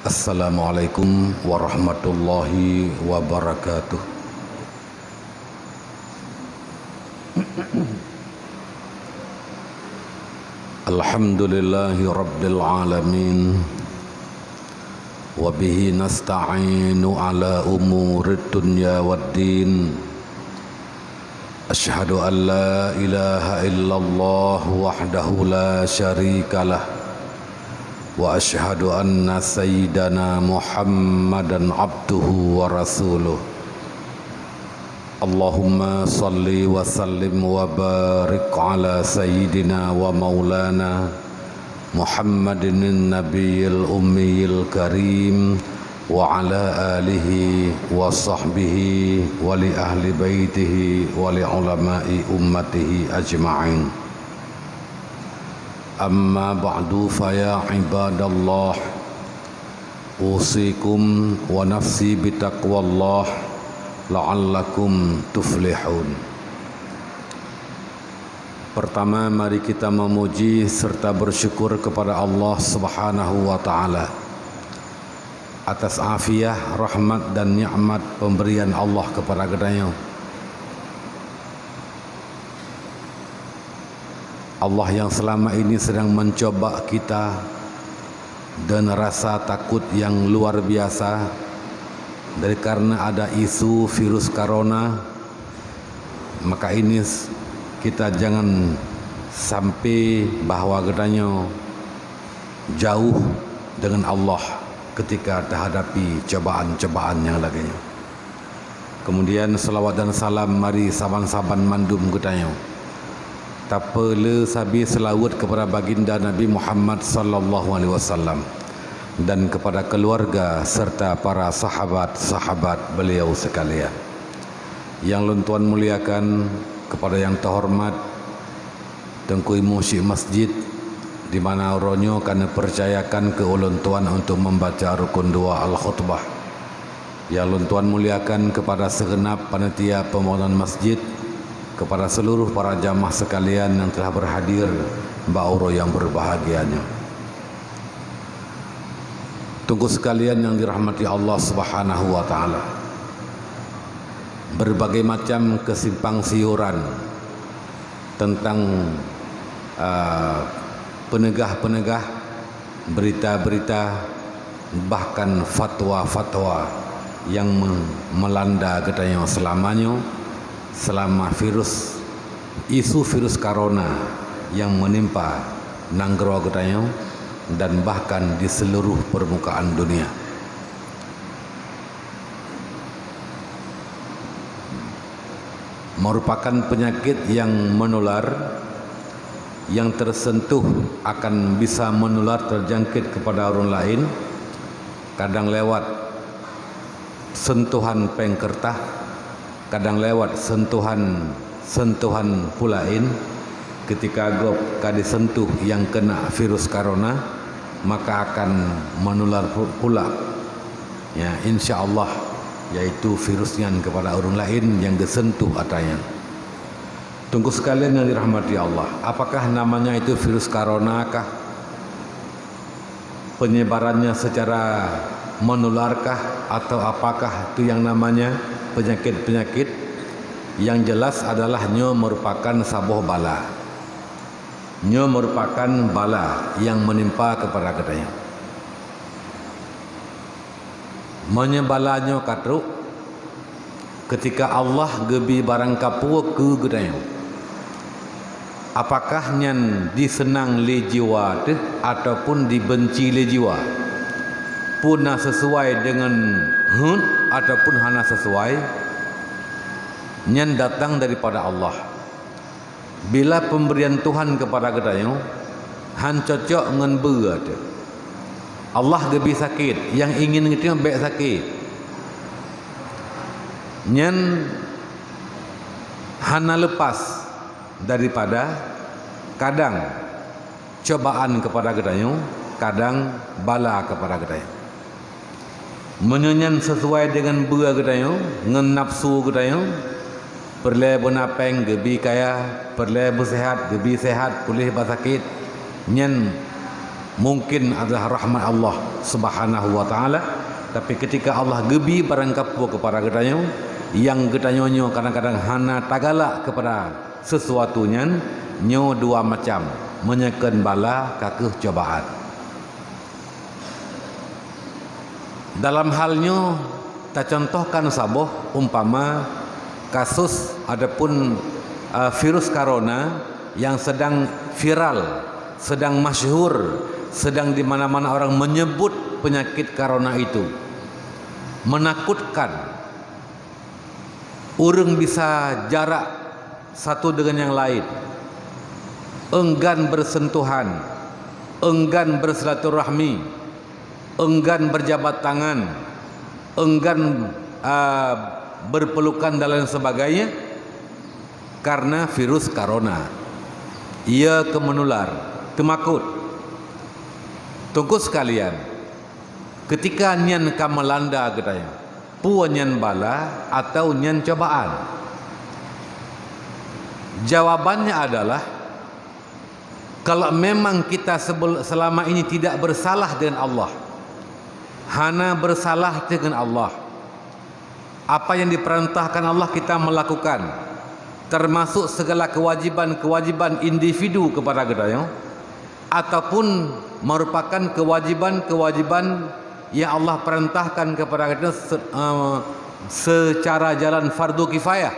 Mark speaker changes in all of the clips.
Speaker 1: Assalamualaikum warahmatullahi wabarakatuh. Alhamdulillahi rabbil alamin. Wabihi nasta'inu ala umurid dunya waddin. Ashhadu an la ilaha illallah wahdahu la syarikalah. Wa ashhadu anna sayyidana Muhammadan abduhu wa rasuluh. Allahumma salli wa sallim wa barik ala sayyidina wa maulana Muhammadin nabiyil ummiyil karim wa ala alihi wa sahbihi wa li ahli baitihi wa li ulama'i ummatihi ajma'in. Amma ba'du faya ibadallah, usikum wa nafsi bitaqwallah la'allakum tuflihun. Pertama, mari kita memuji serta bersyukur kepada Allah Subhanahu wa taala atas afiah, rahmat dan nikmat pemberian Allah kepada kita. Allah yang selama ini sedang mencoba kita dan rasa takut yang luar biasa dari karena ada isu virus corona, maka ini kita jangan sampai bahwa katanya jauh dengan Allah ketika terhadapi cobaan-cobaan yang lainnya. Kemudian salawat dan salam mari saban-saban mandum katanya tapele sabi selawat kepada baginda Nabi Muhammad sallallahu alaihi wasallam dan kepada keluarga serta para sahabat-sahabat beliau sekalian. Yang luntuan muliakan, kepada yang terhormat Tengku Musyik Masjid di mana ronyo kena percayakan ke ulun tuan untuk membaca rukun dua al-khutbah. Yang luntuan muliakan kepada segenap panitia pembangunan masjid, kepada seluruh para jamaah sekalian yang telah berhadir, Mbak Uro yang berbahagianya. Tunggu sekalian yang dirahmati Allah Subhanahu wa taala. Berbagai macam kesimpang siuran tentang penegah-penegah, berita-berita, bahkan fatwa-fatwa yang melanda katanya selama isu virus corona yang menimpa Nanggro katanya dan bahkan di seluruh permukaan dunia. Merupakan penyakit yang menular, yang tersentuh akan bisa menular, terjangkit kepada orang lain, kadang lewat sentuhan pengkertah, kadang lewat sentuhan pulain. Ketika gop kadi sentuh yang kena virus corona, maka akan menular pula ya insyaallah, yaitu virusnya kepada orang lain yang disentuh atanya. Tunggu sekalian yang dirahmati Allah, apakah namanya itu virus corona kah? Penyebarannya secara menularkah atau apakah itu yang namanya penyakit-penyakit? Yang jelas adalah nyo merupakan sabuh bala. Nyo merupakan bala yang menimpa kepada katanya. Menyebalanyo katruk ketika Allah gebi barang kapua ke katanya. Apakah nyan disenang le jiwa tu ataupun dibenci le jiwa? Puna sesuai dengan ataupun hana sesuai, nyan datang daripada Allah. Bila pemberian Tuhan kepada kita han cocok ngan berat. Allah gebi sakit, yang ingin kita baik sakit. Nyan hana lepas daripada kadang cobaan kepada kita, kadang bala kepada kita. Menyenyan sesuai dengan bua kita, ngan nafsu kita, perle bonapeng gebi kaya, perle bersehat gebi sehat, pulih basakit, nyen mungkin adalah rahmat Allah Subhanahu wa taala, tapi ketika Allah gebi barang kapu kepada gedanyo, yang gedanyonyo kadang-kadang hana tagala kepada sesuatunya, nyo dua macam, menyekan bala kakeh cobaan. Dalam halnya tak contohkan saboh umpama kasus adapun virus corona yang sedang viral, sedang masyhur, sedang di mana-mana orang menyebut penyakit corona itu, menakutkan. Orang bisa jarak satu dengan yang lain, enggan bersentuhan, enggan bersilaturahmi, enggan berjabat tangan, enggan berpelukan dan lain sebagainya karena virus corona. Ia kemenular, temakut. Tunggu sekalian, ketika nyan ka melanda gedaya, puan nyan bala atau nyan cobaan? Jawabannya adalah, kalau memang kita selama ini tidak bersalah dengan Allah, hana bersalah dengan Allah, apa yang diperintahkan Allah kita melakukan, termasuk segala kewajiban-kewajiban individu kepada gedaya, ataupun merupakan kewajiban-kewajiban yang Allah perintahkan kepada kita secara jalan fardu kifayah,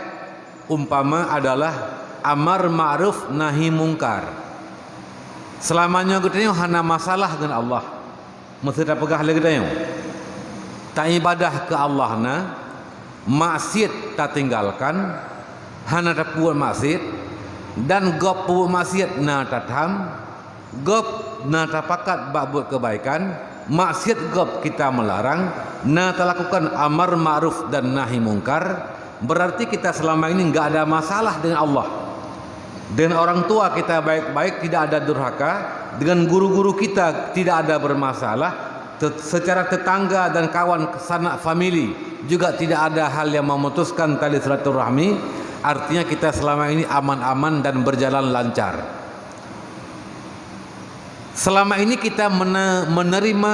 Speaker 1: umpama adalah amar ma'ruf nahi mungkar. Selamanya gedanya hana masalah dengan Allah, mesti tak pegah lagi gedanya, tak ibadah ke Allah na, maksiat tak tinggalkan, hana tak buat maksiat, dan gop buat maksiat na tatham, gop na tapakat buat kebaikan, maksiat gop kita melarang, na lakukan amar ma'ruf dan nahi mungkar. Berarti kita selama ini enggak ada masalah dengan Allah. Dengan orang tua kita baik-baik, tidak ada durhaka. Dengan guru-guru kita tidak ada bermasalah. Secara tetangga dan kawan sanak famili juga tidak ada hal yang memutuskan tali silaturahmi. Artinya kita selama ini aman-aman dan berjalan lancar. Selama ini kita menerima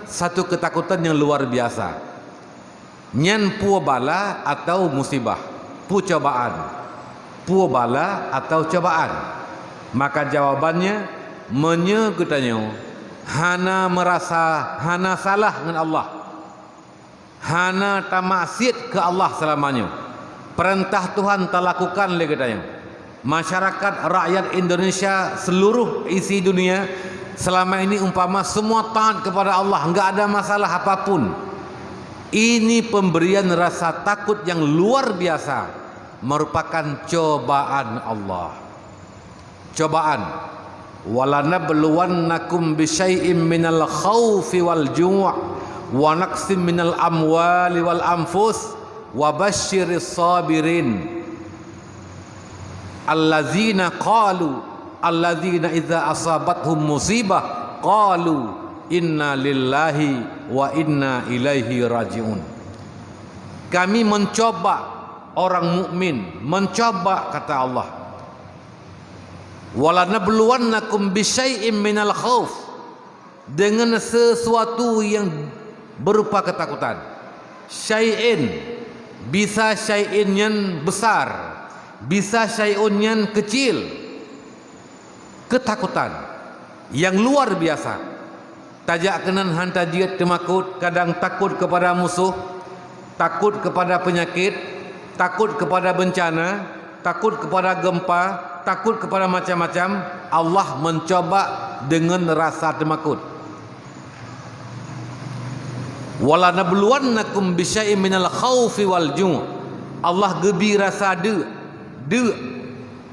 Speaker 1: satu ketakutan yang luar biasa. Nyan pu bala atau musibah, pu cobaan, pu bala atau cobaan. Maka jawabannya menyegetanyo, hana merasa hana salah dengan Allah, hana tamaksiat ke Allah selamanya. Perintah Tuhan tak lakukan lagi katanya. Masyarakat rakyat Indonesia seluruh isi dunia selama ini umpama semua taat kepada Allah, enggak ada masalah apapun. Ini pemberian rasa takut yang luar biasa, merupakan cobaan Allah. Cobaan. Walanabluwannakum bisyai'im minal khaufi wal ju' wa naqsim minal amwali wal anfus wa basyiris sabirin allazina idza asabathum musibah qalu inna lillahi wa inna ilaihi rajiun. Kami mencoba orang mukmin, mencoba kata Allah. Walanabluwannakum bisyai'im minal khauf, dengan sesuatu yang berupa ketakutan. Syai'in, bisa syai'in yang besar, bisa syai'un yang kecil. Ketakutan yang luar biasa. Tajak kenan hanta jiat temakut, kadang takut kepada musuh, takut kepada penyakit, takut kepada bencana, takut kepada gempa, takut kepada macam-macam. Allah mencoba dengan rasa temakut. Walanabluwannakum bisyai'in minal khaufi wal ju'. Allah gebi rasa de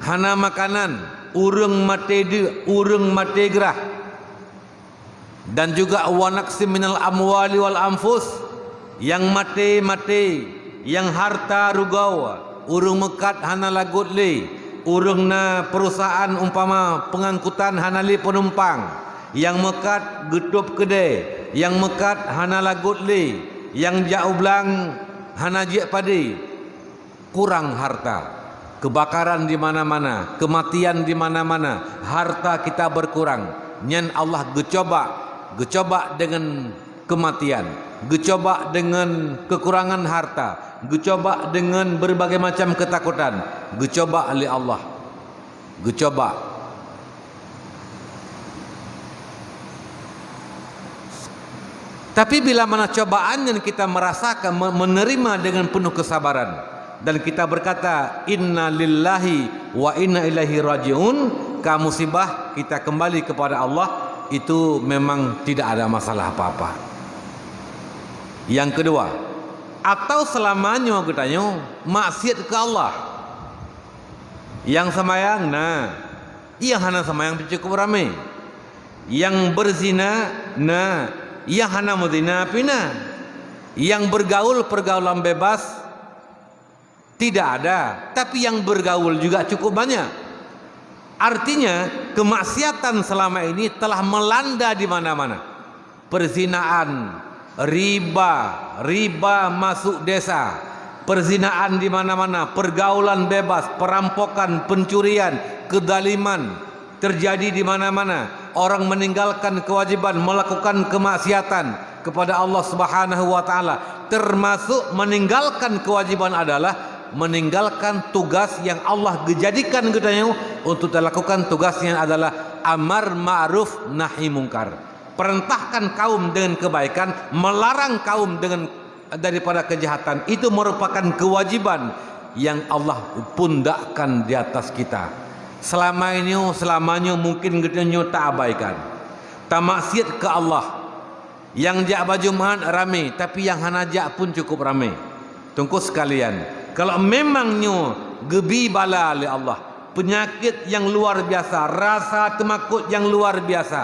Speaker 1: hana makanan, urang mate de, urang mate gerah. Dan juga wa naqsim minal amwali wal anfus, yang mate, yang harta rugau, urang mekat hana lagut le, urang na perusahaan umpama pengangkutan hana le penumpang, yang mekat getup kedai, yang mekat hana lagut le, yang jauh belang hana jiak padi, kurang harta. Kebakaran di mana-mana, kematian di mana-mana, harta kita berkurang. nyan Allah gecoba dengan kematian, gecoba dengan kekurangan harta, gecoba dengan berbagai macam ketakutan, gecoba oleh Allah, gecoba. Tapi bila mana cobaan yang kita merasakan, menerima dengan penuh kesabaran, dan kita berkata inna lillahi wa inna ilaihi rajiun, musibah kita kembali kepada Allah, itu memang tidak ada masalah apa-apa. Yang kedua, atau selamanya katanya maksiat ke Allah. Yang semayang, yang hana semayang cukup ramai. Yang berzina, yang hana mudina pina. Yang bergaul pergaulan bebas tidak ada, tapi yang bergaul juga cukup banyak. Artinya kemaksiatan selama ini telah melanda di mana-mana. Perzinaan, riba masuk desa, perzinaan di mana-mana, pergaulan bebas, perampokan, pencurian, kedaliman terjadi di mana-mana. Orang meninggalkan kewajiban, melakukan kemaksiatan kepada Allah Subhanahu wa taala, termasuk meninggalkan kewajiban adalah meninggalkan tugas yang Allah jadikan katanya untuk dilakukan. Tugasnya adalah amar ma'ruf nahi mungkar, perintahkan kaum dengan kebaikan, melarang kaum daripada kejahatan. Itu merupakan kewajiban yang Allah pundakkan di atas kita. Selamanya mungkin kita tak abaikan, tak maksiat ke Allah. Yang jak Jumaat ramai, tapi yang hanajak pun cukup ramai. Tunggu sekalian, kalau memangnya gebi bala oleh Allah, penyakit yang luar biasa, rasa takut yang luar biasa,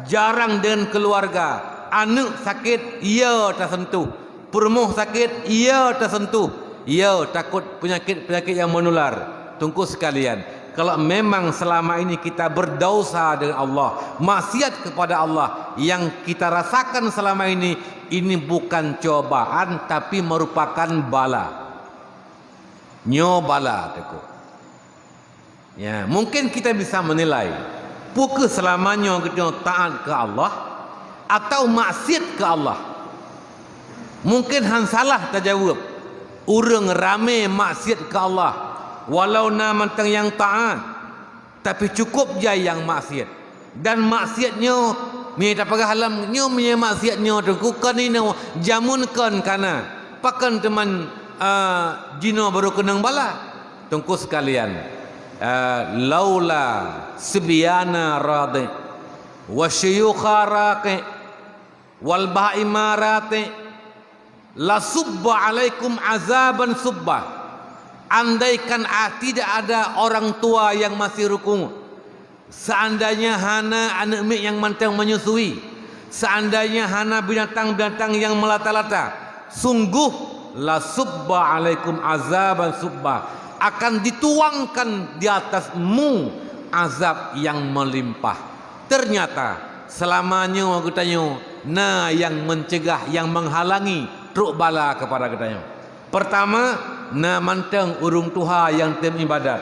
Speaker 1: jarang dengan keluarga, anak sakit ia tersentuh, perumuh sakit ia tersentuh, ia takut penyakit-penyakit yang menular. Tunggu sekalian, kalau memang selama ini kita berdosa dengan Allah, maksiat kepada Allah, yang kita rasakan selama ini bukan cobaan tapi merupakan bala. Nyobala teku. Ya, mungkin kita bisa menilai bukan selamanya kita taat ke Allah atau maksiat ke Allah. Mungkin han salah terjawab. Urang ramai maksiat ke Allah, walau nama tang yang taat, tapi cukup je yang maksiat. Dan maksiatnya mi tak pagah halam nyo mi maksiatnya tu kan ini jamunkan kana pakan teman jino baru kenang bala. Tunggu sekalian, laula sibyana radi wa syuyukha raqi wal ba'imarati la subba alaikum azaban subba. Andaikan tidak ada orang tua yang masih rukun, seandainya hana anak mik yang mantang menyusui, seandainya hana binatang-binatang yang melata-lata, sungguh la subba alaikum azaban subba, akan dituangkan di atasmu azab yang melimpah. Ternyata selamanya katanya yang mencegah, yang menghalangi truk bala kepada katanya. Pertama, mantang urung tuha yang tem ibadat,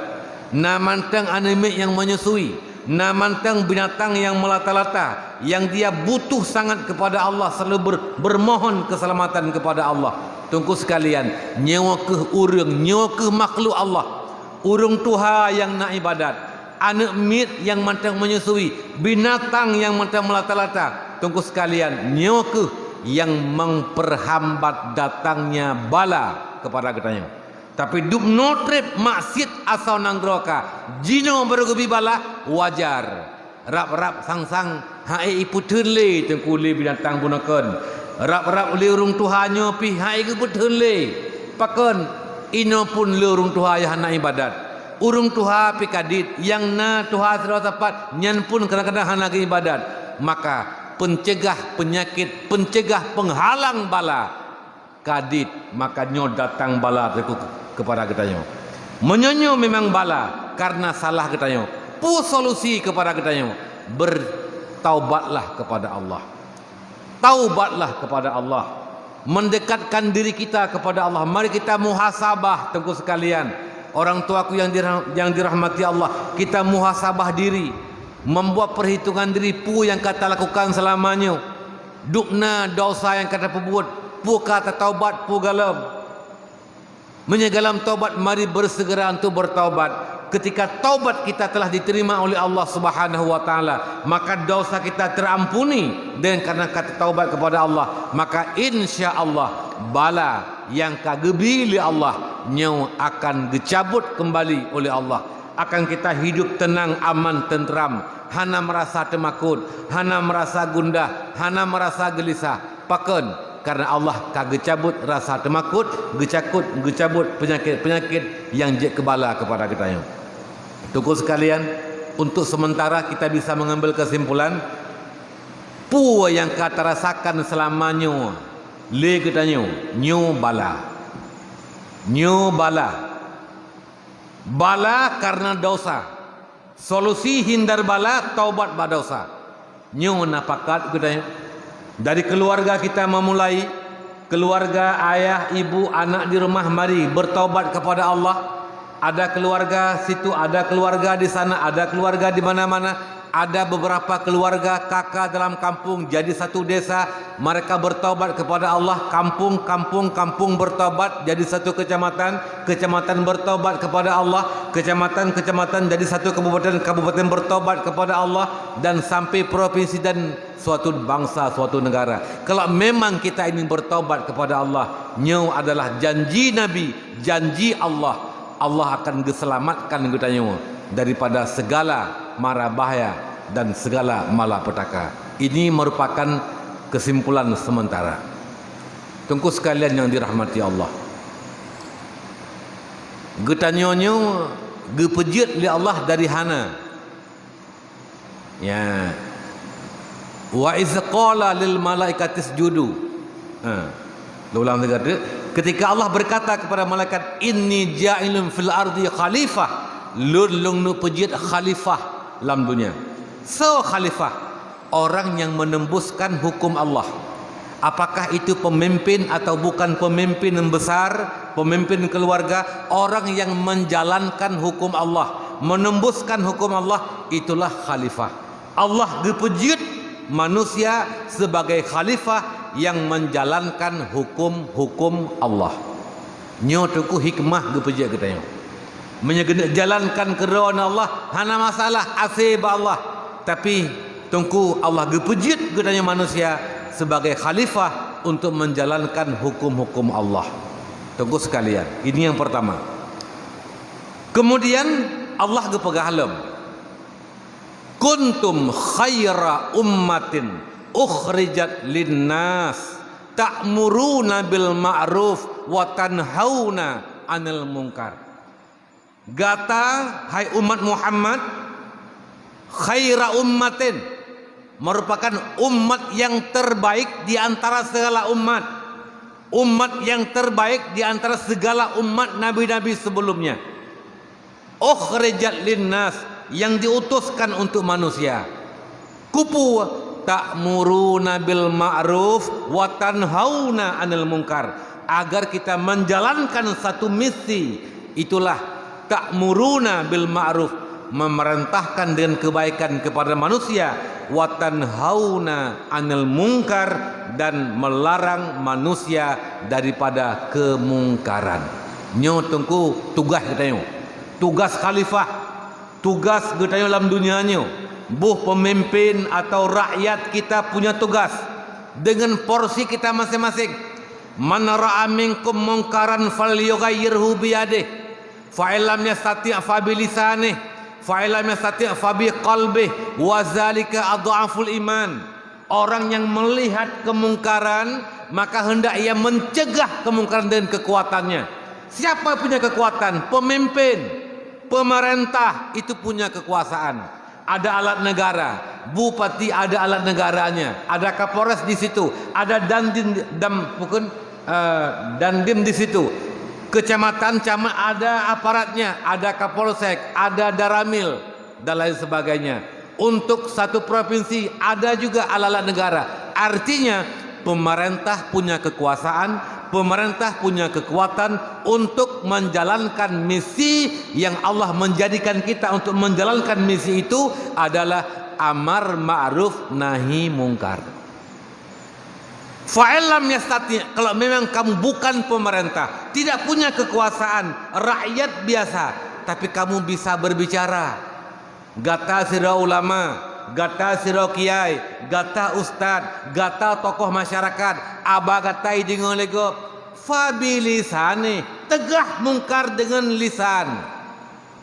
Speaker 1: mantang anemik yang menyusui, mantang binatang yang melata-lata, yang dia butuh sangat kepada Allah, selalu bermohon keselamatan kepada Allah. Tunggu sekalian, nyawa ke urung, nyawa ke makhluk Allah, urung tuha yang nak ibadat, anak mit yang mantang menyusui, binatang yang mantang melata-lata. Tunggu sekalian, nyawa ke yang memperhambat datangnya bala kepada katanya. Tapi duk notrip maksiat asal nang neraka, jino bergebi bala wajar. Rap-rap sang-sang hai iputele tengkuli binatang bunakan. Rap-rap le urung tuhanyo pi hai ke putele. Pakon ino pun le urung tuha yang hana ibadat. Urung tuha pi kadit yang na tuha sira tepat nyan pun kadang-kadang hana ke ibadat. Maka pencegah penyakit, pencegah penghalang bala kadit, maka nyo datang bala kepada katanya. Menyonyo memang bala karena salah katanya. Pu solusi kepada katanya, bertaubatlah kepada Allah. Taubatlah kepada Allah, mendekatkan diri kita kepada Allah. Mari kita muhasabah, tengku sekalian, orang tuaku yang dirahmati Allah, kita muhasabah diri. membuat perhitungan diri pu yang kata lakukan selamanya, dukna dosa yang kata perbuat, pu kata taubat pu galam. Menyegalam taubat, mari bersegera untuk bertaubat. Ketika taubat kita telah diterima oleh Allah Subhanahu wa taala, maka dosa kita terampuni, dan karena kata taubat kepada Allah, maka insya-Allah bala yang kagebi oleh Allah nyau akan dicabut kembali oleh Allah. Akan kita hidup tenang, aman, tenteram, hana merasa temakut, hana merasa gundah, hana merasa gelisah. Paken karena Allah kagak cabut rasa temakut, gecabut penyakit yang je kebala kepada kita. Tuku sekalian, untuk sementara kita bisa mengambil kesimpulan, pu yang kata rasakan selamanya le katanya nyu bala. Nyu bala karena dosa. Solusi hindar bala, taubat badosa. Nyu napakat katanya. Dari keluarga kita memulai, keluarga ayah, ibu, anak di rumah, mari bertaubat kepada Allah. Ada keluarga situ, ada keluarga di sana, ada keluarga di mana-mana. Ada beberapa keluarga kakak dalam kampung jadi satu desa, mereka bertaubat kepada Allah. Kampung bertaubat jadi satu kecamatan bertaubat kepada Allah, kecamatan jadi satu kabupaten bertaubat kepada Allah, dan sampai provinsi dan suatu bangsa, suatu negara. Kalau memang kita ingin bertaubat kepada Allah, nyau adalah janji Nabi, janji Allah. Allah akan diselamatkan kita nyau daripada segala mara bahaya dan segala malapetaka. Ini merupakan kesimpulan sementara. Tunggu sekalian yang dirahmati Allah. Getanyonyo gepejit li Allah dari hana. Ya. Wa iz qala lil malaikati isjudu. Ulang lagi. Ketika Allah berkata kepada malaikat, inni ja'ilun fil ardi khalifah, lulung nu pejit khalifah dalam dunia. So khalifah, orang yang menembuskan hukum Allah. Apakah itu pemimpin atau bukan pemimpin yang besar, pemimpin keluarga, orang yang menjalankan hukum Allah, menembuskan hukum Allah, itulah khalifah. Allah dipejit manusia sebagai khalifah yang menjalankan hukum-hukum Allah. Nyo tuku hikmah gepejak kita nyo. Menjalankan kerana Allah hana masalah asib Allah. Tapi tungku Allah gepejit kita nyo manusia sebagai khalifah untuk menjalankan hukum-hukum Allah. Tunggu sekalian, ini yang pertama. Kemudian Allah gepegahalem. Kuntum khaira ummatin ukhrijat linnas ta'muruna bil ma'ruf wa tanhauna 'anil munkar. Gata hai umat Muhammad, khaira ummatin, merupakan umat yang terbaik di antara segala umat. Umat yang terbaik di antara segala umat nabi-nabi sebelumnya. Ukhrijat linnas, yang diutuskan untuk manusia. Kupu ta'muruna bil ma'ruf wa tanhauna 'anil munkar, agar kita menjalankan satu misi. Itulah ta'muruna bil ma'ruf, memerintahkan dengan kebaikan kepada manusia, wa tanhauna 'anil munkar, dan melarang manusia daripada kemungkaran. Nyo tungku tugas kita nyo, tugas khalifah, tugas kita dalam dunianya. Buh pemimpin atau rakyat kita punya tugas dengan porsi kita masing-masing. Man ra'a minkum munkaran falyughayyirhu biyadihi, fa illam yastati' fa bilisanihi, fa illam yastati' fa biqalbihi, wa zalika adhaful iman. Orang yang melihat kemungkaran, maka hendak ia mencegah kemungkaran dengan kekuatannya. Siapa punya kekuatan? Pemimpin, pemerintah itu punya kekuasaan. Ada alat negara, bupati ada alat negaranya, ada kapolres di situ, ada dandim di situ, kecamatan camat ada aparatnya, ada kapolsek, ada daramil dan lain sebagainya. Untuk satu provinsi ada juga alat-alat negara. Artinya pemerintah punya kekuasaan, pemerintah punya kekuatan untuk menjalankan misi yang Allah menjadikan kita untuk menjalankan misi itu adalah amar ma'ruf nahi mungkar. Fa'illam yastati, kalau memang kamu bukan pemerintah, tidak punya kekuasaan, rakyat biasa, tapi kamu bisa berbicara. Gata sira ulama, gata sira kiai, gata ustad, gata tokoh masyarakat, aba gatai dengan lego fabilisani, tegah mungkar dengan lisan,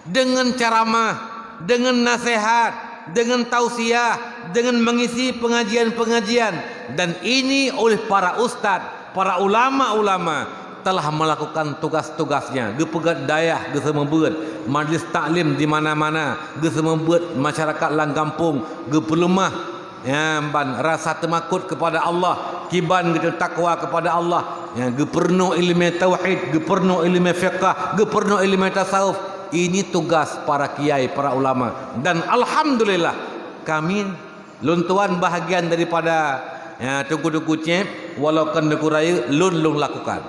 Speaker 1: dengan ceramah, dengan nasihat, dengan tausiah, dengan mengisi pengajian-pengajian. Dan ini oleh para ustad, para ulama-ulama telah melakukan tugas-tugasnya. Ge pegat dayah, ge semembeut majlis taklim di mana-mana, ge semembeut masyarakat lang kampung, ge pelumah ya ban rasa temakut kepada Allah, kiban ge takwa kepada Allah, ya ge pernu ilmu tauhid, ge pernu ilmu fiqh, ge pernu ilmu tasawuf. Ini tugas para kiai, para ulama, dan alhamdulillah kami luntuan bahagian daripada ya tuku-tuku cep walau kan tuku raya lun lakukan.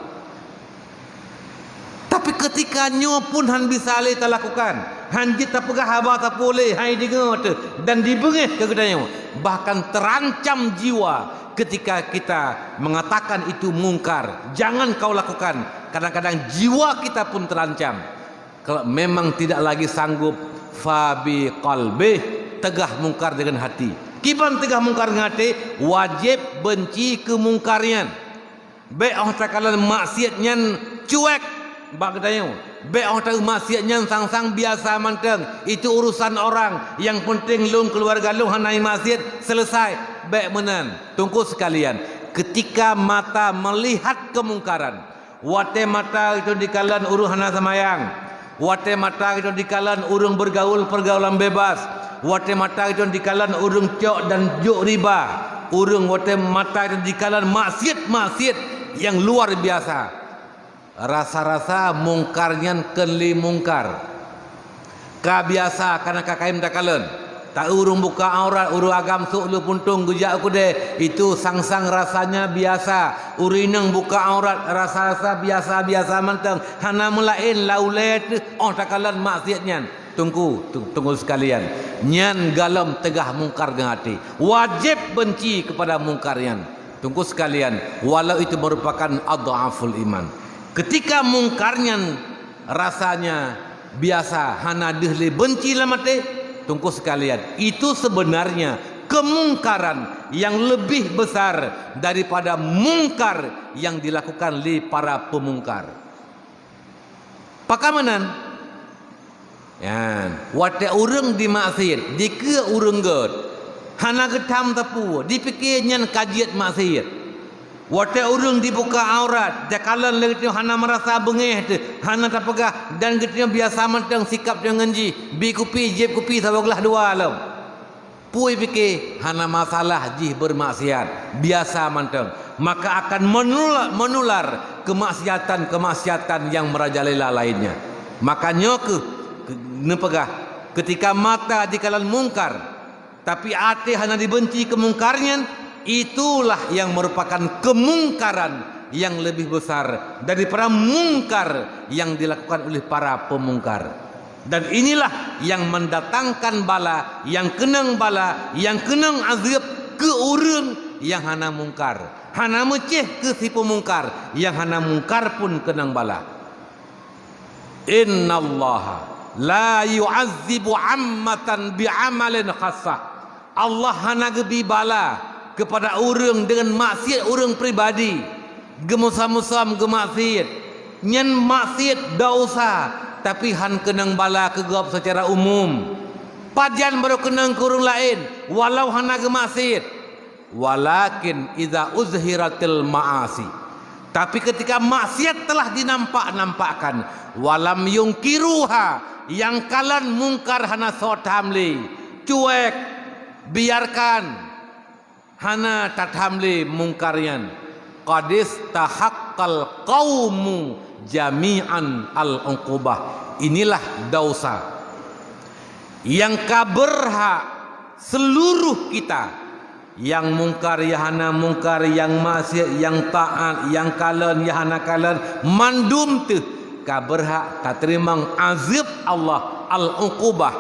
Speaker 1: Tapi ketika nyo pun han bisa le ta lakukan, han kita pegah haba tak boleh hai dengar tu dan dibengih ke kedanya, bahkan terancam jiwa ketika kita mengatakan itu mungkar, jangan kau lakukan. Kadang-kadang jiwa kita pun terancam. Kalau memang tidak lagi sanggup, fabi qalbi, tegah mungkar dengan hati. Kiban tegah mungkar dengan hati, wajib benci kemungkarnya. Baik orang takalan maksiatnya cuek, bagdanya. Baik orang tak maksiatnya sang-sang biasa manteng. Itu urusan orang. Yang penting lung keluarga lung hanai maksiat selesai. Baik menan. Tunggu sekalian. Ketika mata melihat kemungkaran, wate mata itu dikalan urung hana samayang. Wate mata itu dikalan urung bergaul pergaulan bebas. Wate mata itu dikalan urung cok dan juk riba. Urung wate mata itu dikalan maksiat-maksiat yang luar biasa. Rasa-rasa mungkarnya keli mungkar. Ka biasa karena kakaim dakalan. Tak urung buka aurat, urung agam sok lu puntung gujak aku deh. Itu sang-sang rasanya biasa. Urineng buka aurat rasa-rasa biasa-biasa menteng. Hana melain laulet oh takalan maksiatnya. Tunggu sekalian. Nyan galam tegah mungkar dengan hati. Wajib benci kepada mungkarnya. Tunggu sekalian. Walau itu merupakan adhaful iman. Ketika mungkarnya rasanya biasa, hana dihli benci lah mati. Tunggu sekalian, itu sebenarnya kemungkaran yang lebih besar daripada mungkar yang dilakukan oleh para pemungkar. Pakamanan, ya, wate urang di maksiat, dikira urang god, hana getam tapu, dipikirnya kajiat maksiat. Wate urung dibuka aurat, dekalan lagi hana merasa bengeh tu, hana tak pegah dan getnya biasa mentang sikap dengan ji, bi kupi jeb kupi sabaglah dua alam. Pui fikir hana masalah ji bermaksiat, biasa mentang, maka akan menular kemaksiatan yang merajalela lainnya. Makanya nepegah ketika mata dikalan mungkar, tapi hati hana dibenci kemungkarnya. Itulah yang merupakan kemungkaran yang lebih besar daripada mungkar yang dilakukan oleh para pemungkar. Dan inilah yang mendatangkan bala, yang kenang bala, yang kenang azab ke urang yang hana mungkar. Hana meceh ke si pemungkar, yang hana mungkar pun kenang bala. Innallaha la yu'azzibu ammatan bi'amalin khassah. Allah hana gebi bala kepada orang dengan maksiat orang pribadi, gemusam-musam gemaksiat, nyen maksiat dosa, tapi han kenang bala kegap secara umum. Pajan baru kenang kurung lain, walau hana gemaksiat. Walakin idza uzhiratil ma'asi. Tapi ketika maksiat telah dinampak-nampakkan, walam yungkiruha, yang kalan mungkar hana sotamli, cuek, biarkan. Hana tathamli mungkaryan qadis tahaqqal qaumu jami'an al-uqubah. Inilah dosa yang kaberhak seluruh kita yang mungkar yahana mungkar, yang maksiat yang taat, yang kalan yahana kalan, mandum tu ka berhak ka terima azab Allah, al-uqubah,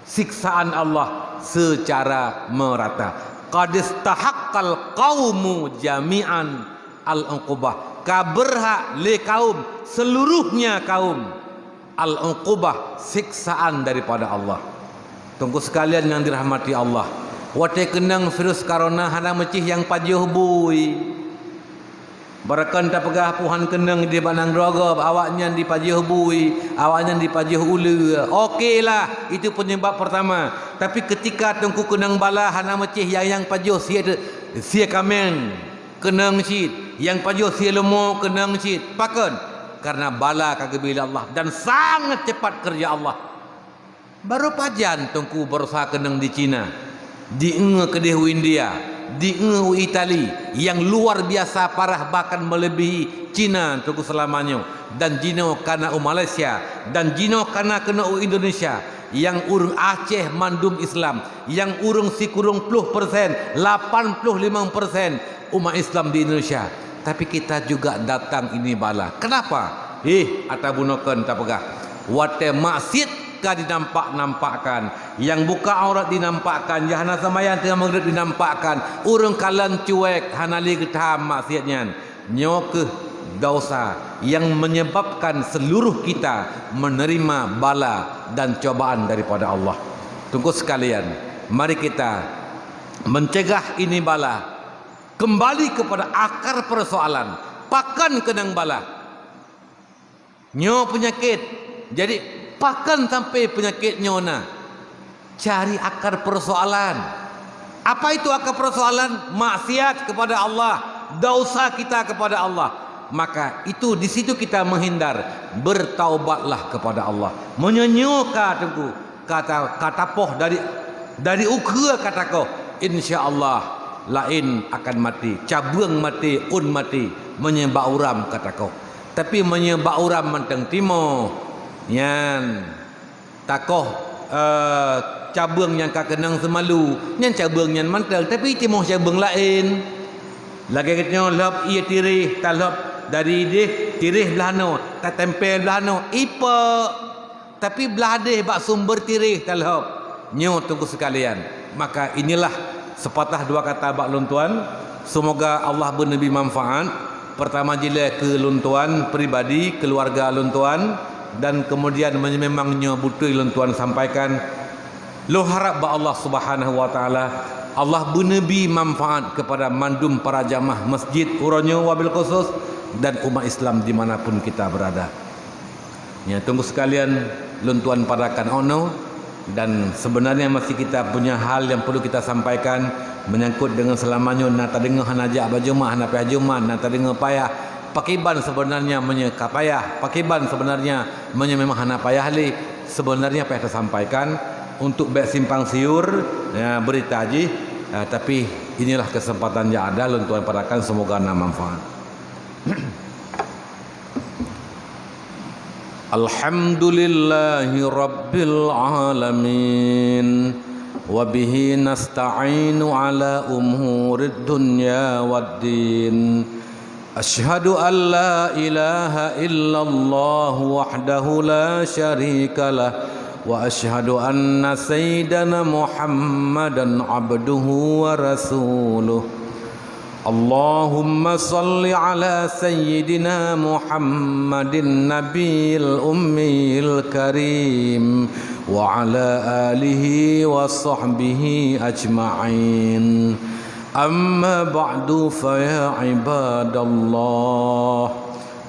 Speaker 1: siksaan Allah secara merata. Qad istahaqqal qaumu jami'an al-uqubah, ka berhak le kaum, seluruhnya kaum, al-uqubah, siksaan daripada Allah. Tunggu sekalian yang dirahmati Allah, wate kenang virus corona hana mecih yang pajuh bui. Barakan tak pegah puhan kenang di banang droga, awaknya di pajuh bui, awaknya di pajuh ulu. Okeylah, itu penyebab pertama. Tapi ketika tunggu kenang bala hana mecih yang pajuh sia kamen kenang cit, yang pajuh sia lemo kenang cit. Pakan karena bala kagak bila Allah dan sangat cepat kerja Allah. Baru pajan tungku berusaha kenang di Cina, di kedih India, di Itali yang luar biasa parah bahkan melebihi Cina tungku selamanya, dan Jino kana Malaysia, dan Jino kana kena Indonesia, yang urung Aceh mandum Islam, yang urung sikurung 10%, 85% umat Islam di Indonesia. Tapi kita juga datang ini bala. Kenapa? Atabunokan tak pegah. Wate maksiat dinampak-nampakkan, yang buka aurat dinampakkan, jahana samayan tengah maghrib dinampakkan, urang kalan cuek hanali getam maksiatnya, nyoke dosa yang menyebabkan seluruh kita menerima bala dan cobaan daripada Allah. Tunggu sekalian, mari kita mencegah ini bala, kembali kepada akar persoalan. Pakan kenang bala nyo penyakit, jadi pakan sampai penyakit nyona. Cari akar persoalan. Apa itu akar persoalan? Maksiat kepada Allah, dosa kita kepada Allah. Maka itu di situ kita menghindar. Bertaubatlah kepada Allah. Menyenyoka tengku kata poh dari ukra kata ko, insya-Allah lain akan mati, cabung mati, un mati, menyembah uram kata ko. Tapi menyembah uram menteng timo yan takoh cabung yang kak kenang semalu nyan cabung yang mantel, tapi timoh cabung lain lagi katanya lop ia tirih talop dari deh tirih belano tak tempel belano ipa, tapi beladeh bak sumber tirih talop nyo. Tunggu sekalian, maka inilah sepatah dua kata bak luntuan. Semoga Allah bernabi manfaat. Pertama jila ke luntuan pribadi, keluarga luntuan, dan kemudian memangnya butuh luntuan sampaikan. Lo harap ba Allah Subhanahu wa taala Allah bernabi manfaat kepada mandum para jamaah masjid uronyo wabil khusus dan umat Islam dimanapun kita berada. Ya, tunggu sekalian luntuan parakan ono, dan sebenarnya masih kita punya hal yang perlu kita sampaikan menyangkut dengan selamanya nata dengar hanajak bajumah hana payah jumah nata dengar payah pakiban sebenarnya menyekapayah pakiban sebenarnya memang hana payah li sebenarnya apa yang tersampaikan untuk baik simpang siur ya, berita haji tapi inilah kesempatan yang ada luntuan parakan, semoga ada manfaat. Alhamdulillahi rabbil alamin wa bihi nasta'inu ala umurid dunya waddin. Ashhadu an la ilaha illallah wahdahu la syarika lah wa ashhadu anna sayyidana Muhammadan abduhu wa rasuluh. Allahumma salli ala sayyidina Muhammadin nabiyil ummil karim wa ala alihi wa sahbihi ajma'in. Amma ba'du fa ya ibadallah,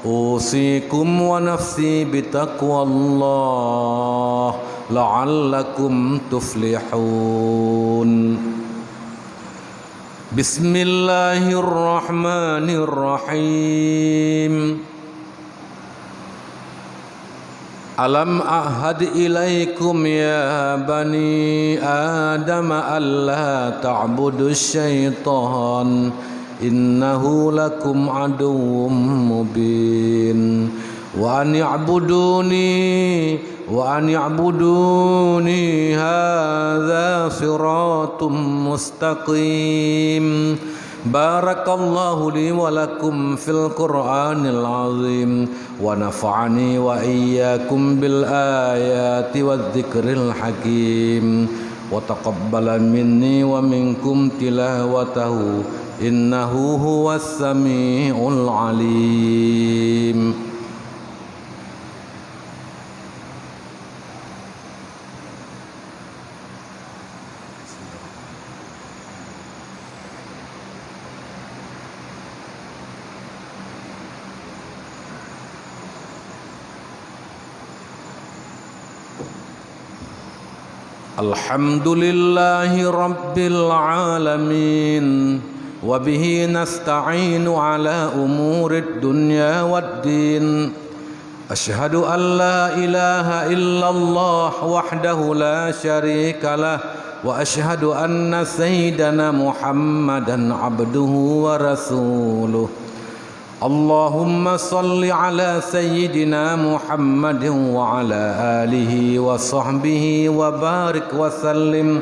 Speaker 1: usikum wa nafsi bitaqwallah la'allakum tuflihun. Bismillahirrahmanirrahim. Alam ahad ilaikum ya bani Adam alla ta'budu syaitan innahu lakum aduwwum mubin wa an i'buduni وأن يعبدوني هذا صراط مستقيم. بارك الله لي ولكم في القرآن العظيم ونفعني وإياكم بالآيات والذكر الحكيم وتقبل مني ومنكم تلاوته إنه هو السميع العليم. الحمد لله رب العالمين وبه نستعين على أمور الدنيا والدين. أشهد أن لا إله إلا الله وحده لا شريك له وأشهد أن سيدنا محمدا عبده ورسوله. اللهم صل على سيدنا محمد وعلى آله وصحبه وبارك وسلم.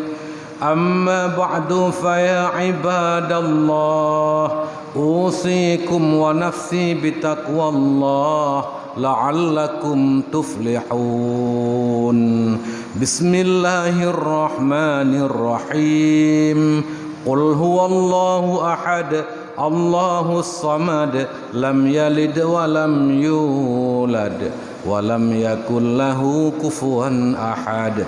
Speaker 1: أما بعد فيا عباد الله أوصيكم ونفسي بتقوى الله لعلكم تفلحون. بسم الله الرحمن الرحيم. قل هو الله أحد الله الصمد لم يلد ولم يولد ولم يكن له كفوا أحد.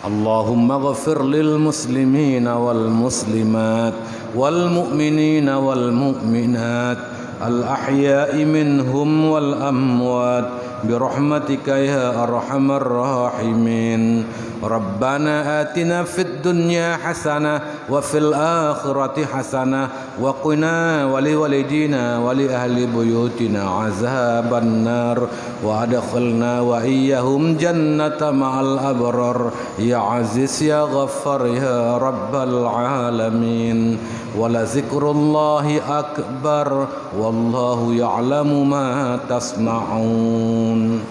Speaker 1: اللهم اغفر للمسلمين والمسلمات والمؤمنين والمؤمنات الأحياء منهم والأموات برحمتك يا أرحم الراحمين. ربنا آتنا في الدنيا حسنة وفي الآخرة حسنة وقنا ولوالدينا ولأهل بيوتنا عذاب النار وأدخلنا وإياهم جنة مع الأبرار يا عزيز يا غفار يا رب العالمين. ولذكر الله أكبر والله يعلم ما تصنعون.